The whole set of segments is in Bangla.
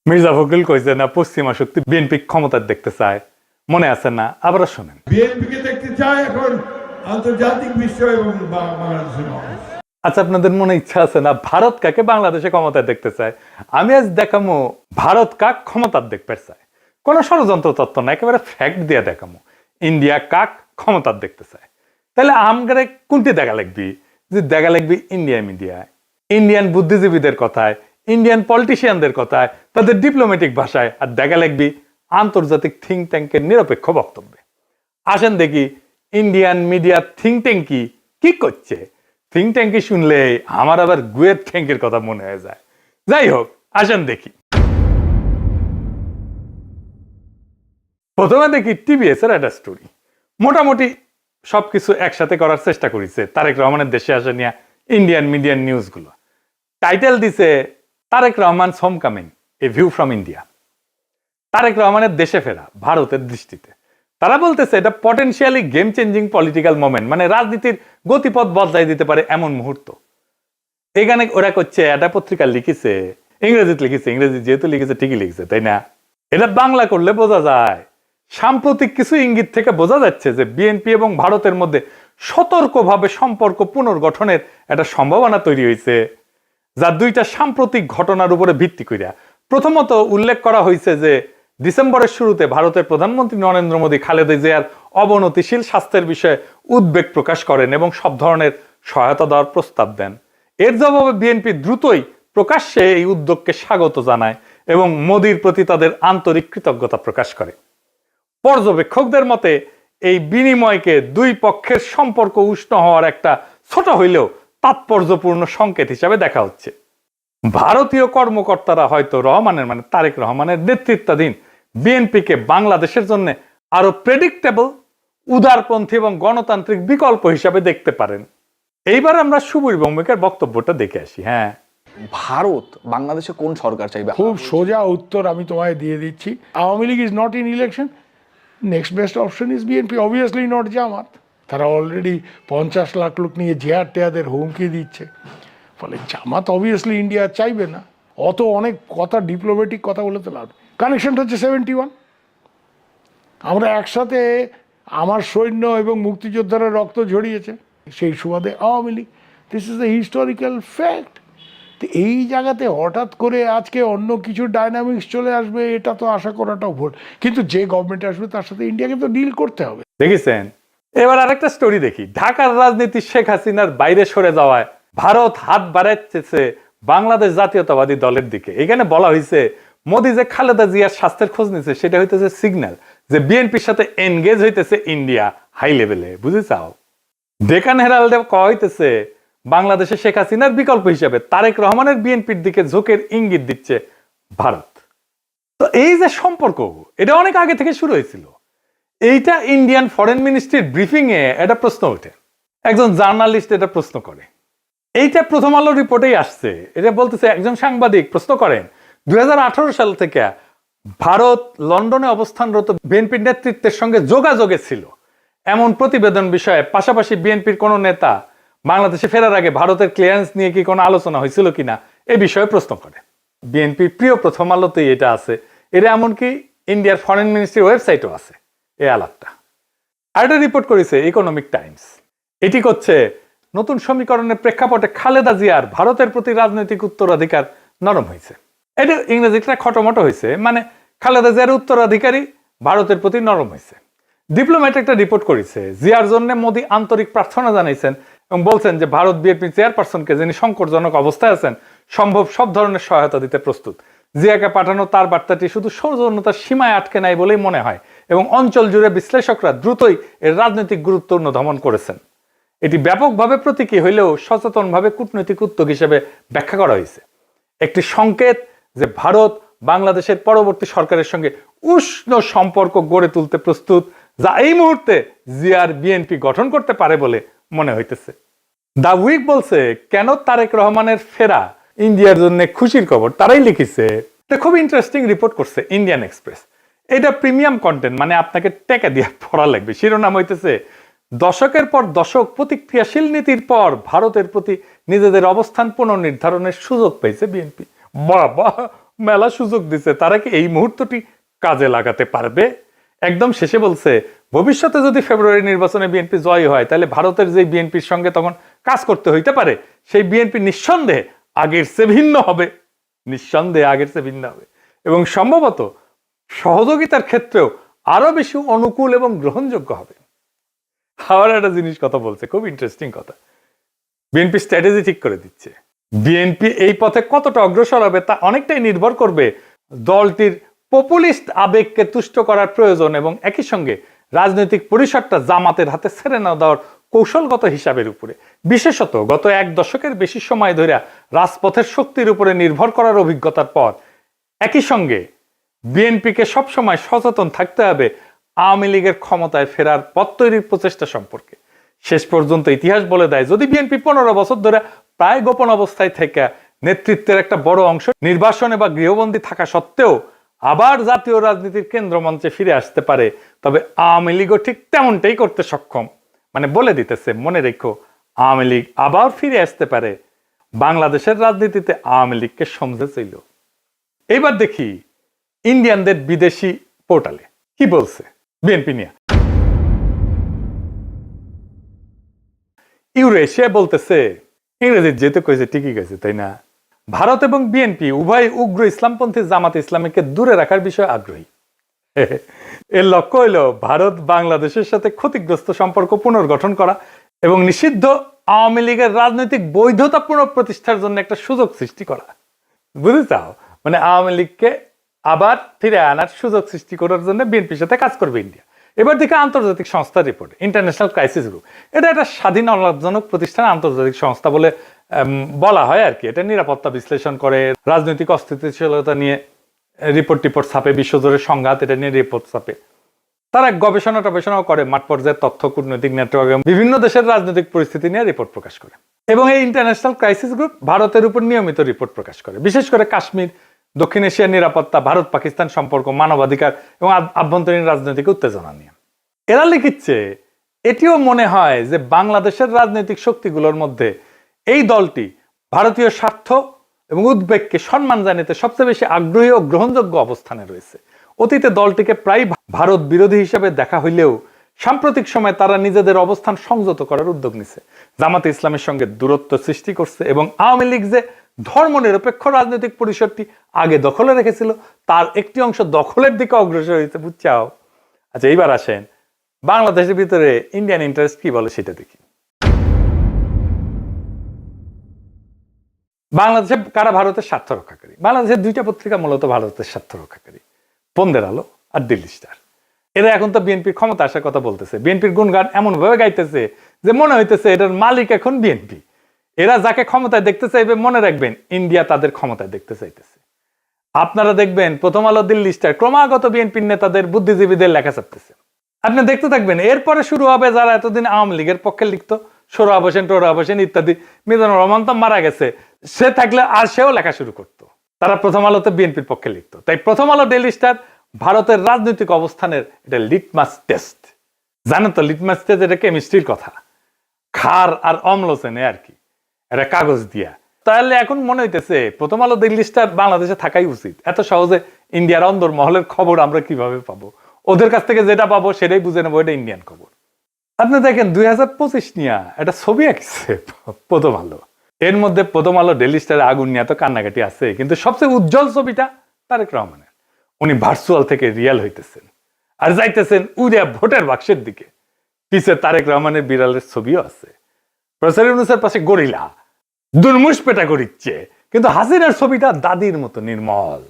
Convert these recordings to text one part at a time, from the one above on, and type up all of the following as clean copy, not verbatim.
মির্জা ফখরুল কইছে না পশ্চিমা শক্তি বিএনপি ক্ষমতার দেখতে চায়, মনে আছে না? আবার শোনেন। বিএনপিকে দেখতে চায় এখন আন্তর্জাতিক বিশ্ব এবং বাংলাদেশের মানুষ। আচ্ছা, আপনাদের মনে ইচ্ছা আছে না ভারত কাকে বাংলাদেশে ক্ষমতায় দেখতে চায়? আমি আজ দেখামো ভারত কাক ক্ষমতার দেখতে চায়। কোন ষড়যন্ত্র তত্ত্ব না, একেবারে ফ্যাক্ট দিয়ে দেখামো ইন্ডিয়া কাক ক্ষমতার দেখতে চায়। তাহলে আমগারে কোনটি দেখা লাগবি? যে দেখা লাগবি ইন্ডিয়া মিডিয়ায়, ইন্ডিয়ান বুদ্ধিজীবীদের কথায়, ইন্ডিয়ান পলিটিশিয়ানদের কথায়, তাদের ডিপ্লোম্যাটিক ভাষায়, আর দেখা লাগবি আন্তর্জাতিক থিঙ্ক ট্যাঙ্কের নিরপেক্ষ বক্তব্যে। আসেন দেখি ইন্ডিয়ান মিডিয়া থিঙ্ক ট্যাঙ্ক কি করছে। থিঙ্ক ট্যাঙ্কি শুনলে আমার আবার গুয়ের ট্যাঙ্কের কথা মনে হয়ে যায়। যাই হোক, আসেন দেখি। প্রথমে দেখি টিভিএস এর একটা স্টোরি। মোটামুটি সবকিছু একসাথে করার চেষ্টা করেছে তারেক রহমানের দেশে আসা নিয়ে ইন্ডিয়ান মিডিয়ান নিউজ গুলো। টাইটেল দিছে Tarique Rahman homecoming, a view from India. তারেক রহমানের দেশে ফেরা ভারতের দৃষ্টিতে। তারা বলতেছে এটা potentially game changing political moment, মানে রাজনীতির গতিপথ বদলাই দিতে পারে এমন মুহূর্ত। এখানে ওরা করছে, একটা পত্রিকা লিখেছে, ইংরেজিতে লিখেছে, ইংরেজি যেহেতু লিখেছে ঠিকই লিখেছে, তাই না? এটা বাংলা করলে বোঝা যায়, সাম্প্রতিক কিছু ইঙ্গিত থেকে বোঝা যাচ্ছে যে বিএনপি এবং ভারতের মধ্যে সতর্কভাবে সম্পর্ক পুনর্গঠনের একটা সম্ভাবনা তৈরি হয়েছে, যা দুইটা সাম্প্রতিক ঘটনার উপরে ভিত্তি করিয়া। প্রথমত উল্লেখ করা হয়েছে যে ডিসেম্বরের শুরুতে ভারতের প্রধানমন্ত্রী নরেন্দ্র মোদী খালেদা জিয়ার অবনতিশীল স্বাস্থ্যের বিষয়ে উদ্বেগ প্রকাশ করেন এবং সব ধরনের সহায়তা দেওয়ার প্রস্তাব দেন। এর জবাবে বিএনপি দ্রুতই প্রকাশ্যে এই উদ্যোগকে স্বাগত জানায় এবং মোদীর প্রতি তাদের আন্তরিক কৃতজ্ঞতা প্রকাশ করে। পর্যবেক্ষকদের মতে এই বিনিময়কে দুই পক্ষের সম্পর্ক উষ্ণ হওয়ার একটা ছোট হইলেও তাৎপর্যপূর্ণ সংকেত হিসাবে দেখা হচ্ছে। ভারতীয় কর্মকর্তারা হয়তো রহমানের, মানে তারেক রহমানের নেতৃত্বাধীন বিএনপিকে বাংলাদেশের জন্য আরো প্রেডিক্টেবল, উদারপন্থী এবং গণতান্ত্রিক বিকল্প হিসাবে দেখতে পারেন। এইবার আমরা সুবীর ভৌমিকের বক্তব্যটা দেখে আসি। হ্যাঁ, ভারত বাংলাদেশে কোন সরকার চাইবে? খুব সোজা উত্তর আমি তোমায় দিয়ে দিচ্ছি। Awami League is not in election, next best option is BNP, obviously not Jamaat. তারা অলরেডি 50 লাখ লোক নিয়ে জেহার টেয়াদের হুমকি দিচ্ছে। ফলে জামাত অবভিয়াসলি ইন্ডিয়া চাইবে না। অত অনেক কথা, ডিপ্লোম্যাটিক কথা বলে তো লাভ। কানেকশনটা হচ্ছে 71। আমরা একসাথে, আমার সৈন্য এবং মুক্তিযোদ্ধারা রক্ত ঝরিয়েছে, সেই সুবাদে Awami League. This is the historical fact. তো এই জায়গাতে হঠাৎ করে আজকে অন্য কিছু ডাইনামিক্স চলে আসবে, এটা তো আশা করাটাও ভুল। কিন্তু যে গভর্নমেন্ট আসবে তার সাথে ইন্ডিয়াকে তো ডিল করতে হবে। দেখেছেন? এবার আরেকটা স্টোরি দেখি। ঢাকার রাজনীতি শেখ হাসিনার বাইরে সরে যাওয়ায় ভারত হাত বাড়াচ্ছে বাংলাদেশ জাতীয়তাবাদী দলের দিকে। এখানে বলা হয়েছে মোদী যে খালেদা জিয়ার স্বাস্থ্যের খোঁজ নিচ্ছে, সেটা হইতেছে সিগন্যাল যে বিএনপির সাথে এনগেজ হইতেছে ইন্ডিয়া হাই লেভেলে। বুঝে চাও? ডেকান হেরাল্ডে কয়া হইতেছে বাংলাদেশে শেখ হাসিনার বিকল্প হিসেবে তারেক রহমানের বিএনপির দিকে ঝোঁকের ইঙ্গিত দিচ্ছে ভারত। তো এই যে সম্পর্ক, এটা অনেক আগে থেকে শুরু হয়েছিল। এইটা ইন্ডিয়ান ফরেন মিনিস্ট্রির ব্রিফিং এ একটা প্রশ্ন ওঠে, একজন জার্নালিস্ট এটা প্রশ্ন করে। এইটা প্রথম আলো রিপোর্টেই আসছে। এটা বলতেছে, একজন সাংবাদিক প্রশ্ন করেন 2018 সাল থেকে ভারত লন্ডনে অবস্থানরত বিএনপির নেতৃত্বের সঙ্গে যোগাযোগে ছিল এমন প্রতিবেদন বিষয়ে, পাশাপাশি বিএনপির কোন নেতা বাংলাদেশে ফেরার আগে ভারতের ক্লিয়ারেন্স নিয়ে কি কোনো আলোচনা হয়েছিল কিনা এ বিষয়ে প্রশ্ন করে। বিএনপির প্রিয় প্রথম আলোতেই এটা আছে। এটা এমনকি ইন্ডিয়ার ফরেন মিনিস্ট্রির ওয়েবসাইটও আছে এই আলাপটা। আর এটা রিপোর্ট করেছে ইকোনমিক টাইমস। এটি করছে নতুন সমীকরণের প্রেক্ষাপটে খালেদা জিয়ার ভারতের প্রতি রাজনৈতিক উত্তরাধিকার নরম হয়েছে। এটা ইংরেজিটা খটোমটো হয়েছে, মানে খালেদা জিয়ার উত্তরাধিকারী ভারতের প্রতি নরম হয়েছে। ডিপ্লোম্যাট একটা রিপোর্ট করেছে, জিয়ার জন্য মোদী আন্তরিক প্রার্থনা জানাইছেন এবং বলছেন যে ভারত বিএনপি চেয়ারপারসনকে, যিনি সংকটজনক অবস্থায় আছেন, সম্ভব সব ধরনের সহায়তা দিতে প্রস্তুত। জিয়াকে পাঠানো তার বার্তাটি শুধু সৌজন্যতার সীমায় আটকে নাই বলেই মনে হয় এবং অঞ্চল জুড়ে বিশ্লেষকরা দ্রুতই এর রাজনৈতিক গুরুত্ব অনুধাবন করেছেন। এটি ব্যাপকভাবে প্রতীকী হইলেও সচেতনভাবে কূটনৈতিক উদ্যোগ হিসেবে ব্যাখ্যা করা হয়েছে। একটি সংকেত যে ভারত বাংলাদেশের পরবর্তী সরকারের সঙ্গে উষ্ণ সম্পর্ক গড়ে তুলতে প্রস্তুত, যা এই মুহূর্তে জিয়ার বিএনপি গঠন করতে পারে বলে মনে হইতেছে। দা উইক বলছে, কেন তারেক রহমানের ফেরা ইন্ডিয়ার জন্য খুশির খবর। তারাই লিখেছে, এটা খুব ইন্টারেস্টিং রিপোর্ট করছে ইন্ডিয়ান এক্সপ্রেস। এটা প্রিমিয়াম কন্টেন্ট, মানে আপনাকে টাকা দিয়ে পড়া লাগবে। শিরোনাম হইতেছে, দশকের পর দশক প্রতিক্রিয়াশীল নীতির পর ভারতের প্রতি নিজেদের অবস্থান পুনর্নির্ধারণের সুযোগ পেয়েছে বিএনপি। বাবা, মেলা সুযোগ দিছে, তারা কি এই মুহূর্তটি কাজে লাগাতে পারবে? একদম শেষে বলছে, ভবিষ্যতে যদি ফেব্রুয়ারি নির্বাচনে বিএনপি জয় হয়, তাহলে ভারতের যে বিএনপির সঙ্গে তখন কাজ করতে হইতে পারে, সেই বিএনপি নিঃসন্দেহে আগের চেয়ে ভিন্ন হবে, নিঃসন্দেহে আগের চেয়ে ভিন্ন হবে, এবং সম্ভবত সহযোগিতার ক্ষেত্রেও আরো বেশি অনুকূল এবং গ্রহণযোগ্য হবে। আবার একটা জিনিস কথা বলছে, খুব ইন্টারেস্টিং কথা। বিএনপি স্ট্র্যাটেজি ঠিক করে দিচ্ছে। বিএনপি এই পথে কতটা অগ্রসর হবে তা অনেকটাই নির্ভর করবে দলটির পপুলিস্ট আবেগকে তুষ্ট করার প্রয়োজন এবং একই সঙ্গে রাজনৈতিক পরিসরটা জামাতের হাতে ছেড়ে না দেওয়ার কৌশলগত হিসাবের উপরে। বিশেষত গত এক দশকের বেশি সময় ধরে রাজপথের শক্তির উপরে নির্ভর করার অভিজ্ঞতার পর একই সঙ্গে বিএনপিকে সবসময় সচেতন থাকতে হবে আওয়ামী লীগের ক্ষমতায় ফেরার পথ তৈরির প্রচেষ্টা সম্পর্কে। শেষ পর্যন্ত ইতিহাস বলে দেয়, যদি বিএনপি 15 বছর ধরে প্রায় গোপন অবস্থায় থেকে নেতৃত্বের একটা বড় অংশ নির্বাসনে বা গৃহবন্দী থাকা সত্ত্বেও আবার জাতীয় রাজনীতির কেন্দ্রমঞ্চে ফিরে আসতে পারে, তবে আওয়ামী লীগও ঠিক তেমনটাই করতে সক্ষম। মানে বলে দিতেছে, মনে রেখো, আওয়ামী লীগ আবার ফিরে আসতে পারে। বাংলাদেশের রাজনীতিতে আওয়ামী লীগকে সমঝে ছিল। এইবার দেখি ইন্ডিয়ানদের বিদেশি পোর্টালে কি বলছে বিএনপি নিয়ে। ইউরেশিয়া বলতেছে, ইংরেজি যেহেতু কয়েছে ঠিকই গেছে, তাই না? ভারত এবং বিএনপি উভয় উগ্র ইসলামপন্থী জামাত ইসলামীকে দূরে রাখার বিষয়ে আগ্রহী। এর লক্ষ্য হইল ভারত বাংলাদেশের সাথে ক্ষতিগ্রস্ত সম্পর্ক পুনর্গঠন করা এবং নিষিদ্ধ আওয়ামী লীগের রাজনৈতিক বৈধতা পুনঃপ্রতিষ্ঠার জন্য একটা সুযোগ সৃষ্টি করা। বুঝতে চাও? মানে আওয়ামী লীগকে আবার ফিরে আনার সুযোগ সৃষ্টি করার জন্য বিএনপির সাথে কাজ করবে ইন্ডিয়া। এবার দিকে আন্তর্জাতিক সংস্থার রিপোর্ট, ইন্টারন্যাশনাল ক্রাইসিস গ্রুপ, এটা একটা স্বাধীন অলাভজনক প্রতিষ্ঠান, আন্তর্জাতিক সংস্থা বলে বলা হয় আর কি। এটা নিরাপত্তা বিশ্লেষণ করে, রাজনৈতিক অস্থিতিশীলতা নিয়ে রিপোর্ট ছাপে, বিশ্বজুড়ে সংঘাত এটা নিয়ে রিপোর্ট ছাপে। তারা গবেষণাও করে, মাঠ পর্যায়ের তথ্য, কূটনৈতিক নেটওয়ার্ক, বিভিন্ন দেশের রাজনৈতিক পরিস্থিতি নিয়ে রিপোর্ট প্রকাশ করে। এবং এই ইন্টারন্যাশনাল ক্রাইসিস গ্রুপ ভারতের উপর নিয়মিত রিপোর্ট প্রকাশ করে, বিশেষ করে কাশ্মীর, দক্ষিণ এশিয়ার নিরাপত্তা, ভারত পাকিস্তান সম্পর্ক, মানবাধিকার এবং আভ্যন্তরীণ রাজনৈতিক উত্তেজনা নিয়ে। এরা লিখিচ্ছে, এটিও মনে হয় যে বাংলাদেশের রাজনৈতিক শক্তিগুলোর মধ্যে এই দলটি ভারতীয় স্বার্থ এবং উদ্বেগকে সম্মান জানাতে সবচেয়ে বেশি আগ্রহী ও গ্রহণযোগ্য অবস্থানে রয়েছে। অতীতে দলটিকে প্রায় ভারত বিরোধী হিসেবে দেখা হইলেও সাম্প্রতিক সময়ে তারা নিজেদের অবস্থান সংযত করার উদ্যোগ নিছে, জামাতে ইসলামের সঙ্গে দূরত্ব সৃষ্টি করছে এবং আওয়ামী লীগ যে ধর্মনিরপেক্ষ রাজনৈতিক পরিসরটি আগে দখলে রেখেছিল তার একটি অংশ দখলের দিকে অগ্রসর হয়েছে। বুঝছাও? আচ্ছা, এইবার আসেন বাংলাদেশের ভিতরে ইন্ডিয়ান ইন্টারেস্ট কি বলে সেটা দেখি। বাংলাদেশে কারা ভারতের স্বার্থ রক্ষাকারী? বাংলাদেশের দুইটা পত্রিকা মূলত ভারতের স্বার্থ রক্ষাকারী, বন্দের আলো আর দিল্লি স্টার। এরা এখন তো বিএনপির ক্ষমতা আসার কথা বলতেছে, বিএনপির গুণগান এমন ভাবে গাইতেছে যে মনে হইতেছে এটার মালিক এখন বিএনপি। এরা যাকে ক্ষমতায় দেখতে চাইবে, মনে রাখবেন ইন্ডিয়া তাদের ক্ষমতায় দেখতে চাইতেছে। আপনারা দেখবেন প্রথম আলো, দিল্লি স্টার ক্রমাগত বিএনপির নেতাদের, বুদ্ধিজীবীদের লেখা ছাপতেছে। আপনি দেখতে থাকবেন, এরপরে শুরু হবে যারা এতদিন আওয়ামী লীগের পক্ষে লিখতো, সোহরাব হোসেন, টোহরাব হোসেন ইত্যাদি। মিজানুর রহমান তো মারা গেছে, সে থাকলে আর সেও লেখা শুরু করতো। তারা প্রথম আলোতে বিএনপির পক্ষে লিখতো। তাই প্রথম আলো, ডেইলি স্টার ভারতের রাজনৈতিক অবস্থানের এটা লিটমাস টেস্ট। জানেন তো লিটমাস টেস্ট এটা কেমিস্ট্রির কথা, ক্ষার আর অম্ল চেনে আর কি, এটা কাগজ দিয়া। তাহলে এখন মনে হইতেছে প্রথম আলো, দিল্লি স্টার বাংলাদেশে থাকাই উচিত। এত সহজে ইন্ডিয়ার অন্দর মহলের খবর আমরা কিভাবে পাবো? ওদের কাছ থেকে যেটা পাবো সেটাই বুঝে নেবো এটা ইন্ডিয়ান খবর। আপনি দেখেন 2025 নিয়ে একটা ছবি আঁকছে প্রথম আলো। এর মধ্যে প্রথম আলো, ডেইলি স্টারে আগুন নিয়ে তো কান্নাকাটি আছে, কিন্তু সবচেয়ে উজ্জ্বল ছবিটা তারেক রহমানের। উনি ভার্চুয়াল থেকে রিয়াল হইতেছেন আর যাইতেছেন উড়িয়া ভোটের বাক্সের দিকে। পিছে তারেক রহমানের বিড়ালের ছবিও আছে। প্রফেসর ইউনূসের পাশে গরিলা দুর্মুষ পেটা করিচ্ছে, কিন্তু হাসিনার ছবিটা দাদির মতো নির্মল,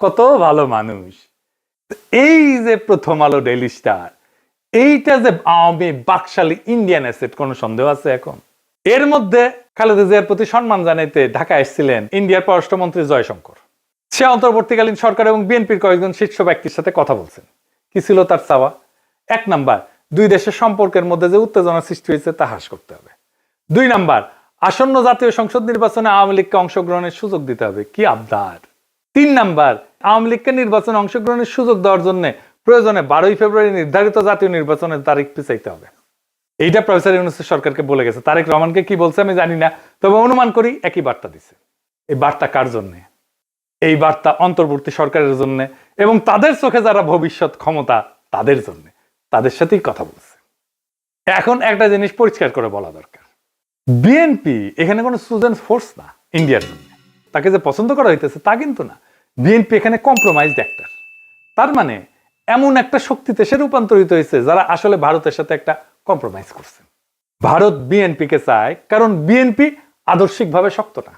কত ভালো মানুষ। এই যে প্রথম আলো, ডেইলি স্টার, এইটা যে আওয়ামী বাকশালী ইন্ডিয়ান অ্যাসেট, কোনো সন্দেহ আছে এখন? এর মধ্যে খালেদা জিয়ার প্রতি সম্মান জানাইতে ঢাকা এসেছিলেন ইন্ডিয়ার পররাষ্ট্রমন্ত্রী জয়শঙ্কর। সে অন্তর্বর্তীকালীন সরকার এবং বিএনপির কয়েকজন শীর্ষ ব্যক্তির সাথে কথা বলছেন। কি ছিল তার চাওয়া? 1 নাম্বার, দুই দেশের সম্পর্কের মধ্যে যে উত্তেজনা সৃষ্টি হয়েছে তা হ্রাস করতে হবে। 2 নাম্বার, আসন্ন জাতীয় সংসদ নির্বাচনে আওয়ামী লীগকে অংশগ্রহণের সুযোগ দিতে হবে। কি আবদার! 3 নাম্বার, আওয়ামী লীগকে নির্বাচনে অংশগ্রহণের সুযোগ দেওয়ার জন্য প্রয়োজনে 12 ফেব্রুয়ারি নির্ধারিত জাতীয় নির্বাচনের তারিখ পিছাইতে হবে। এইটা প্রফেসর ইউনূস সরকারকে বলে গেছে। তারেক রহমানকে কি বলছে আমি জানি না, তবে অনুমান করি একই বার্তা দিছে। এই বার্তা কার জন্য? এই বার্তা অন্তর্বর্তী সরকারের জন্য এবং তাদের চোখে যারা ভবিষ্যৎ ক্ষমতা তাদের জন্য, তাদের সাথেই কথা বলছে। এখন একটা জিনিস পরিষ্কার করে বলা দরকার, বিএনপি এখানে কোনো চুজেন ফোর্স না ইন্ডিয়ার জন্য। তাকে যে পছন্দ করা হইতেছে তা কিন্তু না, বিএনপি এখানে কম্প্রোমাইজড অ্যাক্টর। তার মানে এমন একটা শক্তিতে সে রূপান্তরিত হয়েছে যারা আসলে ভারতের সাথে একটা কম্প্রোমাইজ করছে। ভারত বিএনপিকে চায় কারণ বিএনপি আদর্শিকভাবে শক্ত না,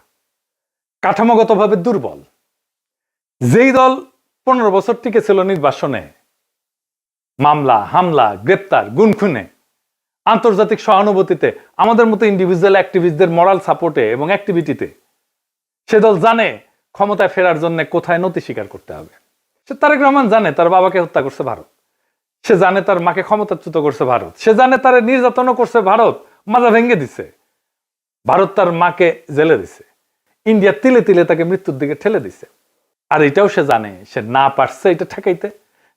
কাঠামোগতভাবে দুর্বল। যেই দল 15 বছর টিকে ছিল নির্বাসনে, মামলা হামলা গ্রেপ্তার গুনখুনে, আন্তর্জাতিক সহানুভূতিতে, আমাদের মতো ইন্ডিভিজুয়াল অ্যাক্টিভিস্টদের মরাল সাপোর্টে এবং অ্যাক্টিভিটিতে, সে দল জানে ক্ষমতায় ফেরার জন্য কোথায় নতি স্বীকার করতে হবে। সে তারেক রহমান জানে তার বাবাকে হত্যা করছে ভারত, সে জানে তার মাকে ক্ষমতাচ্যুত করছে ভারত, সে জানে তার নির্যাতনও করছে ভারত, মাজা ভেঙে দিছে ভারত, তার মাকে জেলে দিছে, ইন্ডিয়া তিলে তিলে তাকে মৃত্যুর দিকে ঠেলে দিছে। আর এটাও সে জানে সে না পারছে এটা ঠেকাইতে,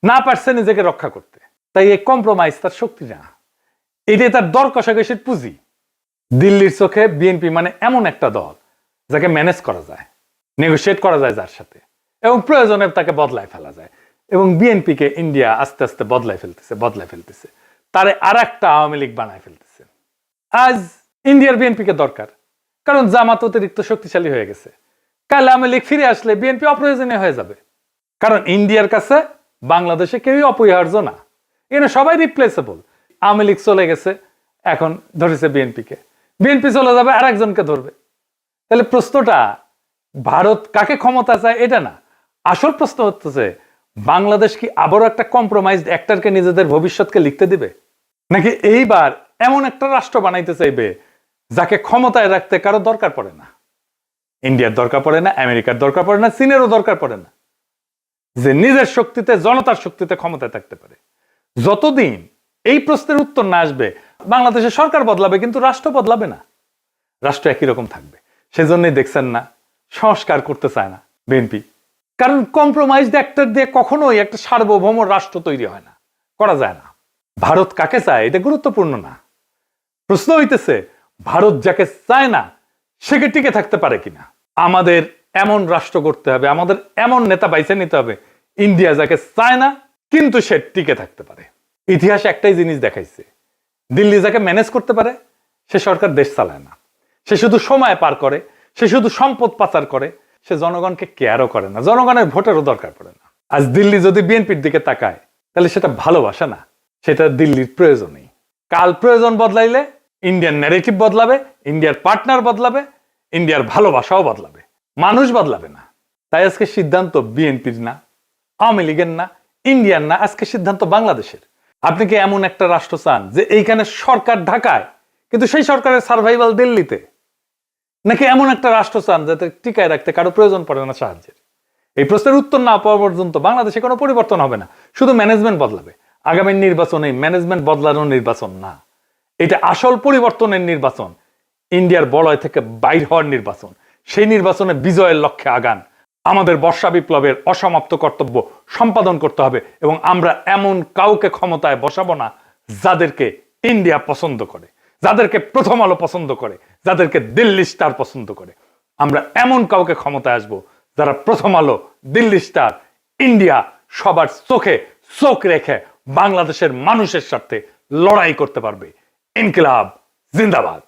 না পারছে নিজেকে রক্ষা করতে। তাই এই কম্প্রোমাইজ তার শক্তি না, এটাই তার দর কষাকষির পুঁজি। দিল্লির চোখে বিএনপি মানে এমন একটা দল যাকে ম্যানেজ করা যায়, নেগোশিয়েট করা যায় যার সাথে, এবং প্রয়োজনে তাকে বদলায় ফেলা যায়। এবং বিএনপিকে ইন্ডিয়া আস্তে আস্তে বদলায় ফেলতেছে, তারে আর একটা আওয়ামী লীগ বানায় ফেলতেছে। আজ ইন্ডিয়ার বিএনপিকে দরকার, কারণ জামাত অতিরিক্ত শক্তিশালী হয়ে গেছে। কাল আওয়ামী লীগ ফিরে আসলে বিএনপি অপ্রয়োজনীয় হয়ে যাবে, কারণ ইন্ডিয়ার কাছে বাংলাদেশে কেউই অপরিহার্য না, এখানে সবাই রিপ্লেসেবল। আওয়ামী লীগ চলে গেছে, এখন ধরেছে বিএনপিকে, বিএনপি চলে যাবে আর একজনকে ধরবে। তাহলে প্রশ্নটা ভারত কাকে ক্ষমতা চায় এটা না, আসল প্রশ্ন হচ্ছে বাংলাদেশ কি আবারও একটা কম্প্রোমাইজড অ্যাক্টরকে নিজেদের ভবিষ্যৎকে লিখতে দিবে, নাকি এইবার এমন একটা রাষ্ট্র বানাইতে চাইবে যাকে ক্ষমতায় রাখতে কারো দরকার পড়ে না, ইন্ডিয়ার দরকার পড়ে না, আমেরিকার দরকার পড়ে না, চীনেরও দরকার পড়ে না, যে নিজের শক্তিতে জনতার শক্তিতে ক্ষমতায় থাকতে পারে। যতদিন এই প্রশ্নের উত্তর না আসবে বাংলাদেশের সরকার বদলাবে কিন্তু রাষ্ট্র বদলাবে না, রাষ্ট্র একই রকম থাকবে। সেজন্যই দেখছেন না সংস্কার করতে চায় না বিএনপি, কারণ কম্প্রোমাইজড অ্যাক্টর দিয়ে কখনোই একটা সার্বভৌম রাষ্ট্র তৈরি হয় না, করা যায় না। ভারত কাকে চায় এটা গুরুত্বপূর্ণ না, প্রশ্ন হইতেছে ভারত যাকে চায় না সে কি টিকে থাকতে পারে কিনা। আমাদের এমন রাষ্ট্র করতে হবে, আমাদের এমন নেতা বাইছে নিতে হবে ইন্ডিয়া যাকে চায় না কিন্তু সে টিকে থাকতে পারে। ইতিহাস একটাই জিনিস দেখাইছে, দিল্লি যাকে ম্যানেজ করতে পারে সে সরকার দেশ চালায় না, সে শুধু সময় পার করে, সে শুধু সম্পদ পাচার করে, সে জনগণকে কেয়ারও করে না, জনগণের ভোটেরও দরকার পড়ে না। আজ দিল্লি যদি বিএনপির দিকে তাকায় তাহলে সেটা ভালোবাসা না, সেটা দিল্লির প্রয়োজনই। কাল প্রয়োজন বদলাইলে ইন্ডিয়ান ন্যারেটিভ বদলাবে, ইন্ডিয়ার পার্টনার বদলাবে, ইন্ডিয়ার ভালোবাসাও বদলাবে, মানুষ বদলাবে না। তাই আজকে সিদ্ধান্ত বিএনপির না, আওয়ামী লীগের না, ইন্ডিয়ার না, আজকে সিদ্ধান্ত বাংলাদেশের। আপনি কি এমন একটা রাষ্ট্র চান যে এইখানে সরকার ঢাকায় কিন্তু সেই সরকারের সার্ভাইভাল দিল্লিতে, নাকি এমন একটা রাষ্ট্র চান যাতে টিকায় রাখতে কারো প্রয়োজন পড়ে না সাহায্যের? এই প্রশ্নের উত্তর না পাওয়া পর্যন্ত বাংলাদেশে কোনো পরিবর্তন হবে না, শুধু ম্যানেজমেন্ট বদলাবে। আগামী নির্বাচন এই ম্যানেজমেন্ট বদলানোর নির্বাচন না, এটা আসল পরিবর্তনের নির্বাচন, ইন্ডিয়ার বলয় থেকে বাইর হওয়ার নির্বাচন। সেই নির্বাচনে বিজয়ের লক্ষ্যে আগান। আমাদের বর্ষা বিপ্লবের অসমাপ্ত কর্তব্য সম্পাদন করতে হবে এবং আমরা এমন কাউকে ক্ষমতায় বসাবো না যাদেরকে ইন্ডিয়া পছন্দ করে, যাদেরকে প্রথম আলো পছন্দ করে, যাদেরকে দিল্লি স্টার পছন্দ করে। আমরা এমন কাউকে ক্ষমতায় আসবো যারা প্রথম আলো, দিল্লি স্টার, ইন্ডিয়া সবার চোখে চোখ রেখে বাংলাদেশের মানুষের সাথে লড়াই করতে পারবে। ইনকিলাব জিন্দাবাদ।